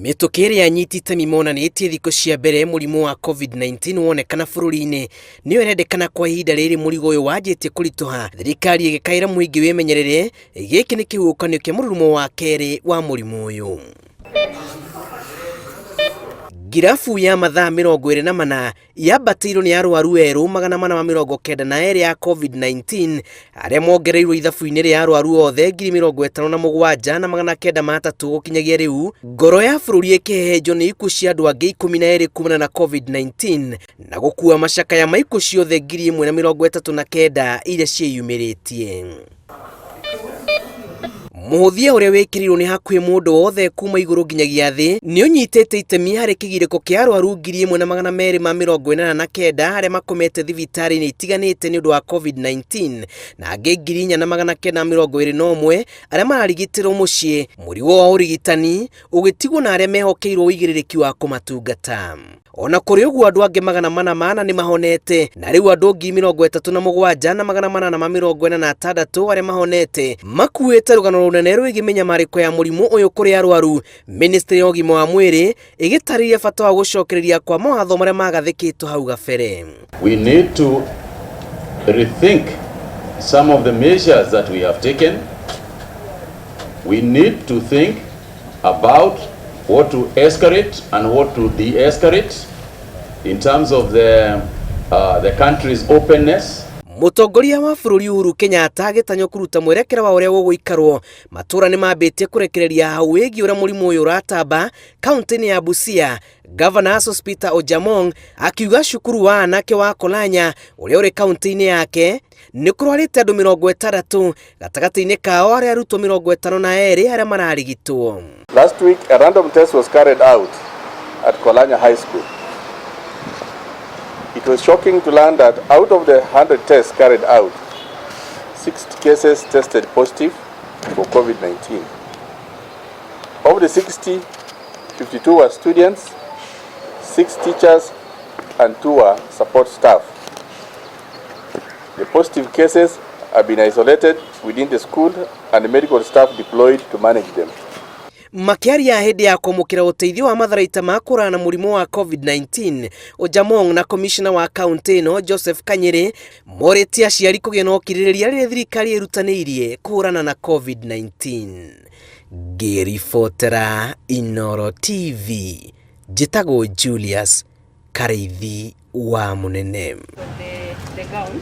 Mĩtũkĩ ĩrĩa nyitĩte mimonanĩtie thikũ cia mbere mũrimũ wa COVID-19 wonekana bũrũri-inĩ nĩyo ĩrendekana kwa ihinda rĩrĩ mũrigo ũyũ wanjĩtie kũritũha, thirikari ĩgĩkaĩra mũingĩ wĩmenyerere. Gĩkĩ nĩ kĩhuhũkanio kĩa mũrurumo wa kerĩ wa mũrimũ ũyũ. Ngirabu ya mathaa 24 yambatĩirwo nĩ arwaru erũ 492 ya COVID-19 arĩa mongereirwo ithabu-inĩ rĩa arwaru othe 57,903 gũkinyagia rĩu. Ngoro ya bũrũri ĩkĩhehenjwo nĩ ikuũ cia andũ angĩ 12 kumana na COVID-19 na gũkua macakaya ma ikuũ ciothe 1,039 iria ciĩyumĩrĩtie. Mũhũthia ũrĩa wĩkĩrirwo nĩ hakuhĩ mũndũ wothe kuma igũrũ nginyagia thĩ nĩ ũnyitĩte itemi harĩ kĩgirĩko kĩa arwaru 1,289 arĩa makomete thibitarĩ-inĩ itiganĩte nĩ ũndũ wa COVID-19 na angĩ 4,921 arĩa mararigitĩrwo mũciĩ. Mũrigo wa ũrigitani ũgĩtigwo na arĩa mehokeirwo ũigĩrĩrĩki wa kũmatungata. Ona kũrĩ ũguo andũ angĩ 400 nĩ mahonete na rĩu andũ 37,846 arĩa mahonete makuĩte rũgano rũnene rwĩgiĩ mĩnyamarĩko ya mũrimũ ũyũ kũrĩ arwaru. Ministry ya ũgima wa mwĩrĩ ĩgĩtarĩria bata wa gũcokereria kwa mawatho marĩa magathĩkĩtwo hau gabere. We need to rethink some of the measures that we have taken. We need to think about what to escalate and what to de-escalate in terms of the country's openness. Mũtongoria wa bũrũri Uhuru Kenyatta agĩtanywo kũruta mwerekera wa ũrĩa gũgũikarwo. Matũra nĩ mambĩtie kũrekereria hau wĩgiĩ ũrĩa mũrimũ ũyũ ũratamba kaunti-inĩ ya Busia. Governor Sospeter Ojamong akiuga cukuru wa anake wa Kolanya ũrĩa ũrĩ kaunti-inĩ yake nĩ kũrwarĩte andũ 60 gatagatĩ-inĩ kao arĩa arutwo 52 arĩa mararigitwo. Last week a random test was carried out at Kolanya High School. It was shocking to learn that out of the 100 tests carried out, 60 cases tested positive for COVID-19. Of the 60, 52 were students, 6 teachers, and 2 were support staff. The positive cases have been isolated within the school and the medical staff deployed to manage them. Makĩaria hĩndĩ ya kwamũkĩra ũteithio wa matharaita ma kũrana mũrimũ wa COVID-19, Ojamong na commissioner wa kaunti ĩno Joseph Kanyere morĩtie aciari kũgĩa na ũkirĩrĩria rĩrĩa thirikari ĩrutanĩirie kũhũrana na COVID-19. Ngĩribotera Inooro TV, njĩtagwo Julius Kareithi wa Mũnene.